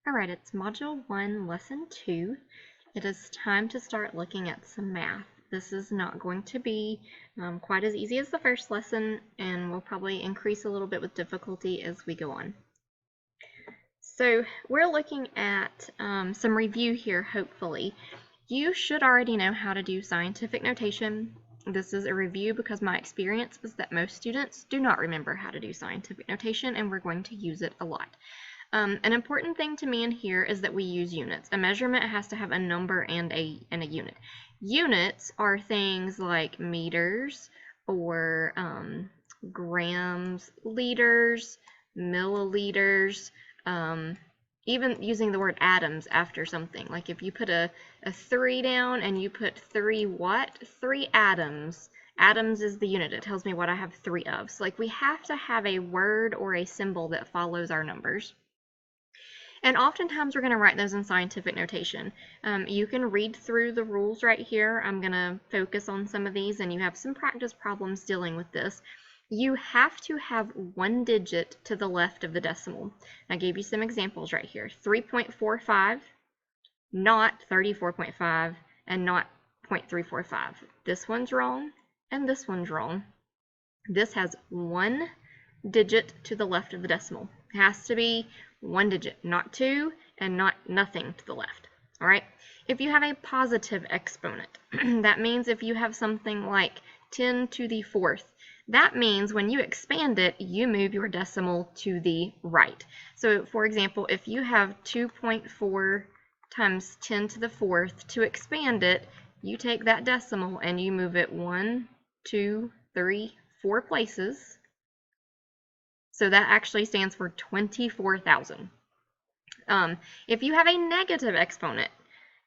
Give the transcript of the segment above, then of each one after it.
Alright, it's Module 1, Lesson 2. It is time to start looking at some math. This is not going to be quite as easy as the first lesson, and will probably increase a little bit with difficulty as we go on. So we're looking at some review here, hopefully. You should already know how to do scientific notation. This is a review because my experience is that most students do not remember how to do scientific notation, and we're going to use it a lot. An important thing to me in here is that we use units. A measurement has to have a number and a unit. Units are things like meters or grams, liters, milliliters, even using the word atoms after something. Like if you put a 3 down and you put 3 what? 3 atoms. Atoms is the unit. It tells me what I have 3 of. So like we have to have a word or a symbol that follows our numbers. And oftentimes we're going to write those in scientific notation. You can read through the rules right here. I'm going to focus on some of these, and you have some practice problems dealing with this. You have to have one digit to the left of the decimal. I gave you some examples right here. 3.45, not 34.5, and not 0.345. This one's wrong, and this one's wrong. This has one digit to the left of the decimal. It has to be one digit, not 2, and not nothing to the left. All right. If you have a positive exponent, that means if you have something like 10 to the 4th, that means when you expand it, you move your decimal to the right. So, for example, if you have 2.4 times 10 to the 4th, to expand it, you take that decimal and you move it 1, 2, 3, 4 places. So that actually stands for 24,000. If you have a negative exponent,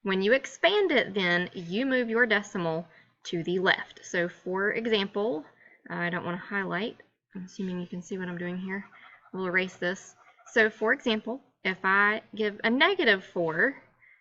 when you expand it, then you move your decimal to the left. So for example, I don't want to highlight. I'm assuming you can see what I'm doing here. We'll erase this. So for example, if I give a negative 4,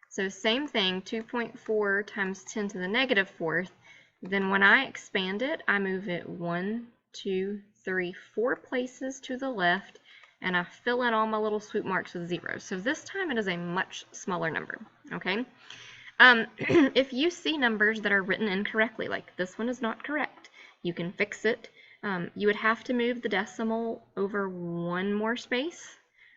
so same thing, 2.4 times 10 to the negative 4th, then when I expand it, I move it 1, 2, 3, 4 places to the left, and I fill in all my little swoop marks with zeros. So this time it is a much smaller number, okay? If you see numbers that are written incorrectly, like this one is not correct, you can fix it. You would have to move the decimal over one more space,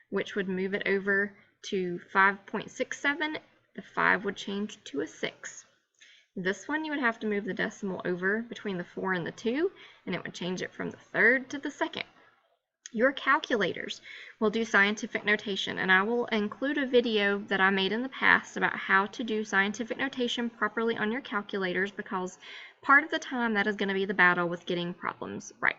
which would move it over to 5.67. The 5 would change to a 6. This one you would have to move the decimal over between the 4 and the 2, and it would change it from the 3rd to the 2nd. Your calculators will do scientific notation, and I will include a video that I made in the past about how to do scientific notation properly on your calculators, because part of the time that is going to be the battle with getting problems right.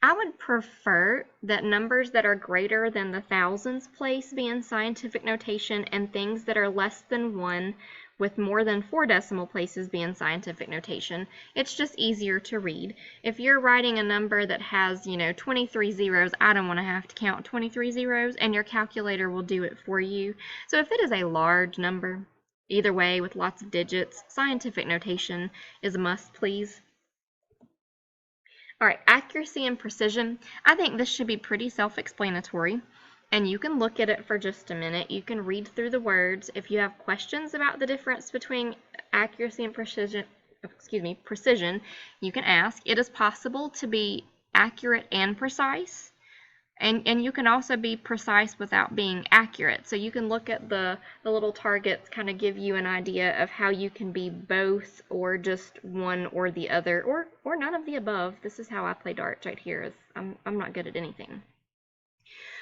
I would prefer that numbers that are greater than the thousands place be in scientific notation, and things that are less than 1 with more than 4 decimal places be in scientific notation. It's just easier to read. If you're writing a number that has, 23 zeros, I don't want to have to count 23 zeros, and your calculator will do it for you. So if it is a large number, either way with lots of digits, scientific notation is a must, please. All right, accuracy and precision. I think this should be pretty self-explanatory, and you can look at it for just a minute. You can read through the words. If you have questions about the difference between accuracy and precision, you can ask. It is possible to be accurate and precise, and you can also be precise without being accurate. So you can look at the little targets, kind of give you an idea of how you can be both, or just one or the other, or none of the above. This is how I play darts right here. I'm not good at anything.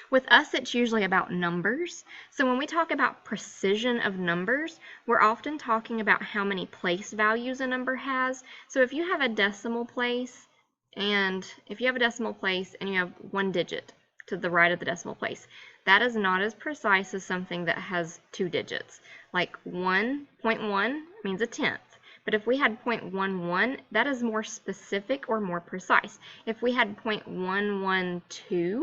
With us, it's usually about numbers. So when we talk about precision of numbers, we're often talking about how many place values a number has. So if you have a decimal place, and you have one digit to the right of the decimal place, that is not as precise as something that has 2 digits. Like 1.1 means a tenth. But if we had 0.11, that is more specific or more precise. If we had 0.112,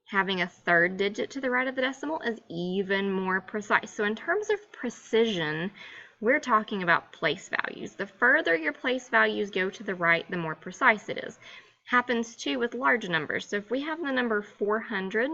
having a 3rd digit to the right of the decimal is even more precise. So in terms of precision, we're talking about place values. The further your place values go to the right, the more precise it is. Happens too with large numbers. So if we have the number 400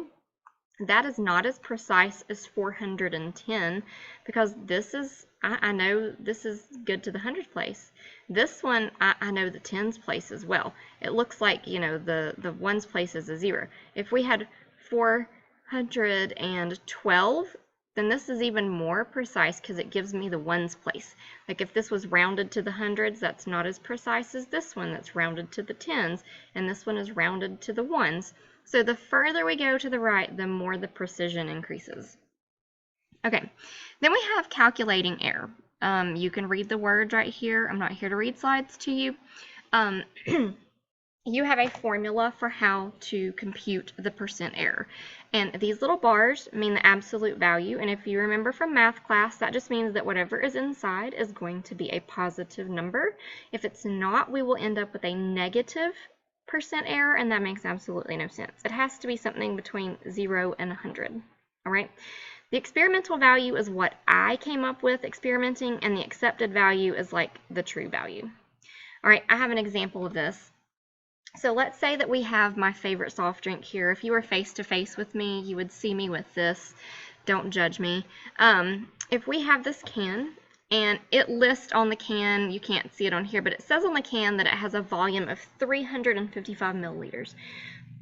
That is not as precise as 410 because this is, I know this is good to the hundredth place. This one, I know the tens place as well. It looks like, you know, the ones place is a 0. If we had 412, then this is even more precise because it gives me the ones place. Like if this was rounded to the hundreds, that's not as precise as this one that's rounded to the tens, and this one is rounded to the ones. So the further we go to the right, the more the precision increases. Okay, then we have calculating error. You can read the words right here. I'm not here to read slides to you. You have a formula for how to compute the percent error. And these little bars mean the absolute value. And if you remember from math class, that just means that whatever is inside is going to be a positive number. If it's not, we will end up with a negative percent error, and that makes absolutely no sense. It has to be something between 0 and 100. All right. The experimental value is what I came up with experimenting, and the accepted value is like the true value. All right, I have an example of this. So let's say that we have my favorite soft drink here. If you were face to face with me, you would see me with this. Don't judge me. If we have this can, and it lists on the can, you can't see it on here, but it says on the can that it has a volume of 355 milliliters.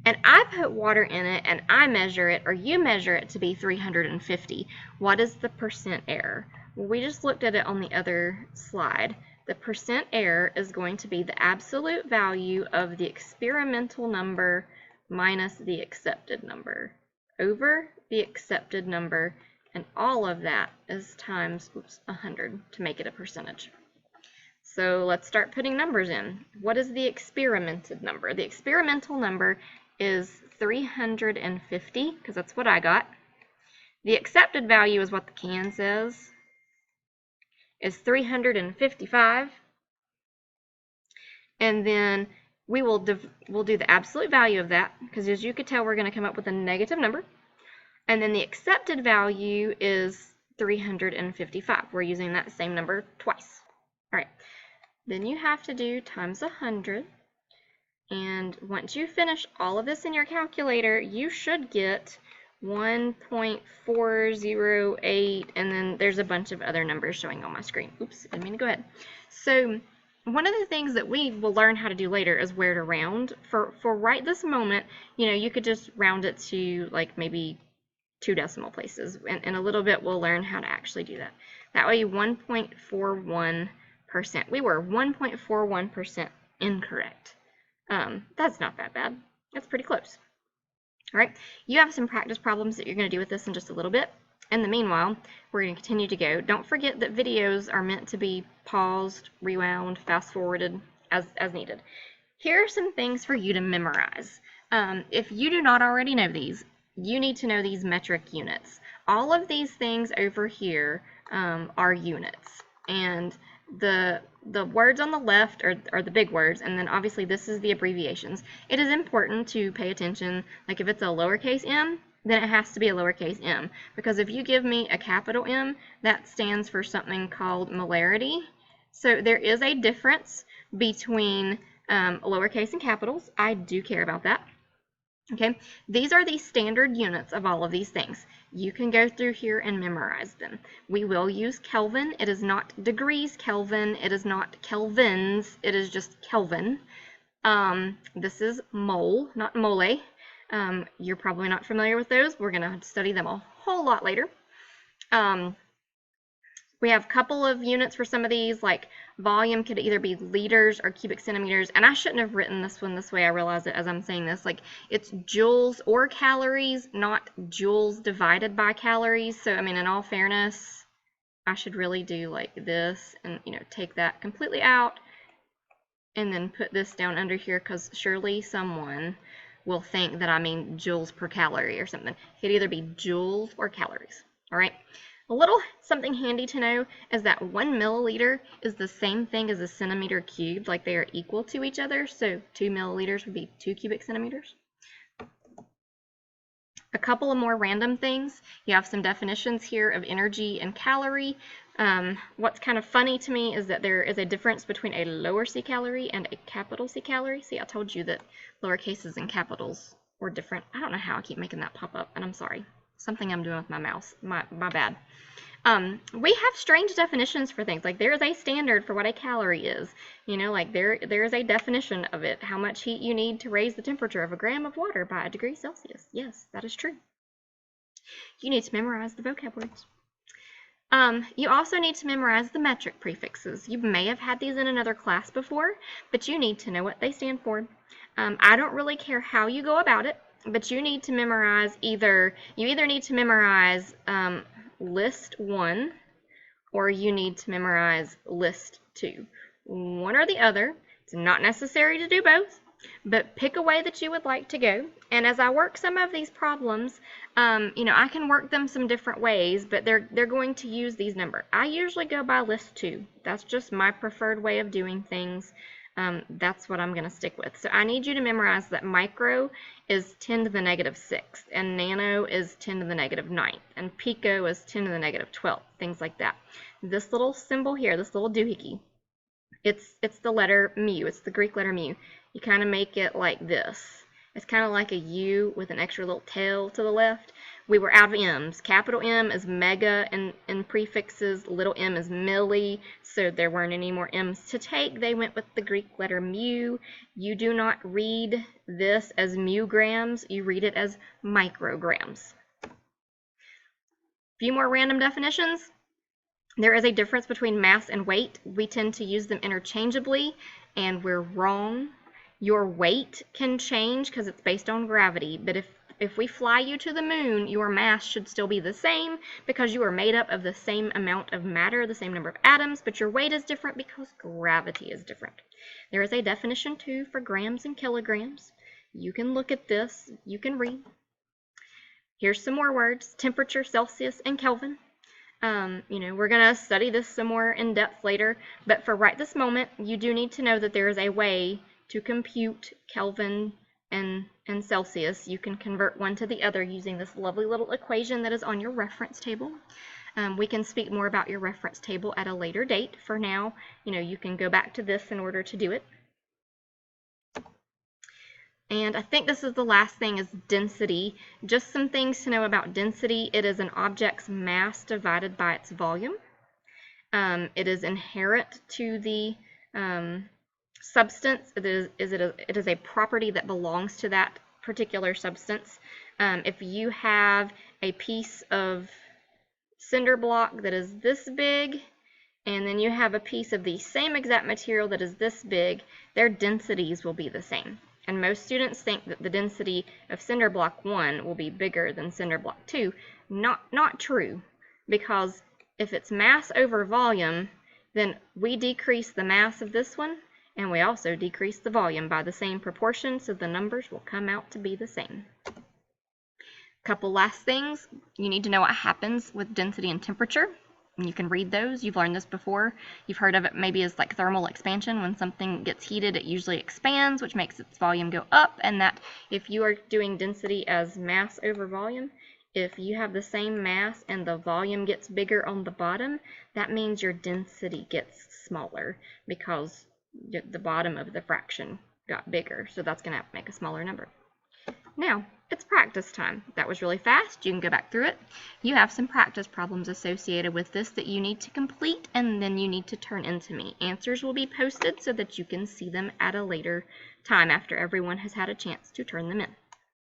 And I put water in it, and I measure it, or you measure it to be 350. What is the percent error? Well, we just looked at it on the other slide. The percent error is going to be the absolute value of the experimental number minus the accepted number over the accepted number, and all of that is times 100 to make it a percentage. So let's start putting numbers in. What is the experimented number? The experimental number is 350, because that's what I got. The accepted value is what the can says, is 355. And then we'll do the absolute value of that, because as you could tell, we're going to come up with a negative number. And then the accepted value is 355. We're using that same number twice. All right. Then you have to do times 100. And once you finish all of this in your calculator, you should get 1.408, and then there's a bunch of other numbers showing on my screen. Oops, didn't mean to go ahead. So one of the things that we will learn how to do later is where to round. For right this moment, you know, you could just round it to like maybe 2 decimal places. And in a little bit, we'll learn how to actually do that. That way, 1.41%. We were 1.41% incorrect. That's not that bad. That's pretty close. All right, you have some practice problems that you're going to do with this in just a little bit. In the meanwhile, we're going to continue to go. Don't forget that videos are meant to be paused, rewound, fast-forwarded as needed. Here are some things for you to memorize. If you do not already know these, you need to know these metric units. All of these things over here are units, and the words on the left are the big words, and then obviously this is the abbreviations. It is important to pay attention. Like if it's a lowercase m, then it has to be a lowercase m, because if you give me a capital M, that stands for something called molarity. So there is a difference between lowercase and capitals. I do care about that. Okay, these are the standard units of all of these things. You can go through here and memorize them. We will use Kelvin. It is not degrees Kelvin. It is not kelvins. It is just Kelvin. This is mole, not mole. You're probably not familiar with those. We're going to study them a whole lot later. We have a couple of units for some of these, like volume could either be liters or cubic centimeters, and I shouldn't have written this one this way. I realize it as I'm saying this. Like it's joules or calories, not joules divided by calories. So I mean, in all fairness, I should really do like this and, you know, take that completely out and then put this down under here, because surely someone will think that I mean joules per calorie or something. It could either be joules or calories. All right. A little something handy to know is that 1 milliliter is the same thing as a centimeter cubed, like they are equal to each other. So 2 milliliters would be 2 cubic centimeters. A couple of more random things. You have some definitions here of energy and calorie. What's kind of funny to me is that there is a difference between a lower C calorie and a capital C calorie. See, I told you that lowercases and capitals or different. I don't know how I keep making that pop up, and I'm sorry. Something I'm doing with my mouse. My bad. We have strange definitions for things. Like, there is a standard for what a calorie is. You know, like there is a definition of it. How much heat you need to raise the temperature of a gram of water by a degree Celsius. Yes, that is true. You need to memorize the vocab words. You also need to memorize the metric prefixes. You may have had these in another class before, but you need to know what they stand for. I don't really care how you go about it, but you need to memorize you either need to memorize list 1 or you need to memorize list 2. One or the other. It's not necessary to do both, but pick a way that you would like to go. And as I work some of these problems, you know, I can work them some different ways, but they're going to use these numbers. I usually go by list 2. That's just my preferred way of doing things. That's what I'm going to stick with. So I need you to memorize that micro is 10 to the negative 6th, and nano is 10 to the negative 9th, and pico is 10 to the negative 12th, things like that. This little symbol here, this little doohickey, it's the letter mu. It's the Greek letter mu. You kind of make it like this. It's kind of like a U with an extra little tail to the left. We were out of M's. Capital M is mega in prefixes. Little m is milli, so there weren't any more M's to take. They went with the Greek letter mu. You do not read this as mu grams. You read it as micrograms. Few more random definitions. There is a difference between mass and weight. We tend to use them interchangeably, and we're wrong. Your weight can change because it's based on gravity, but if we fly you to the moon, your mass should still be the same because you are made up of the same amount of matter, the same number of atoms, but your weight is different because gravity is different. There is a definition too for grams and kilograms. You can look at this, you can read. Here's some more words: temperature, Celsius, and Kelvin. You know, we're going to study this some more in depth later, but for right this moment, you do need to know that there is a way to compute Kelvin and Celsius. You can convert one to the other using this lovely little equation that is on your reference table. We can speak more about your reference table at a later date. For now, you know, you can go back to this in order to do it. And I think this is the last thing, is density. Just some things to know about density. It is an object's mass divided by its volume. It is inherent to the substance. It is a property that belongs to that particular substance. If you have a piece of cinder block that is this big, and then you have a piece of the same exact material that is this big, their densities will be the same. And most students think that the density of cinder block 1 will be bigger than cinder block 2. Not true, because if it's mass over volume, then we decrease the mass of this one, and we also decrease the volume by the same proportion, so the numbers will come out to be the same. Couple last things. You need to know what happens with density and temperature. You can read those. You've learned this before. You've heard of it maybe as like thermal expansion. When something gets heated, it usually expands, which makes its volume go up, and that if you are doing density as mass over volume, if you have the same mass and the volume gets bigger on the bottom, that means your density gets smaller because the bottom of the fraction got bigger, so that's going to make a smaller number. Now, it's practice time. That was really fast. You can go back through it. You have some practice problems associated with this that you need to complete, and then you need to turn into me. Answers will be posted so that you can see them at a later time after everyone has had a chance to turn them in.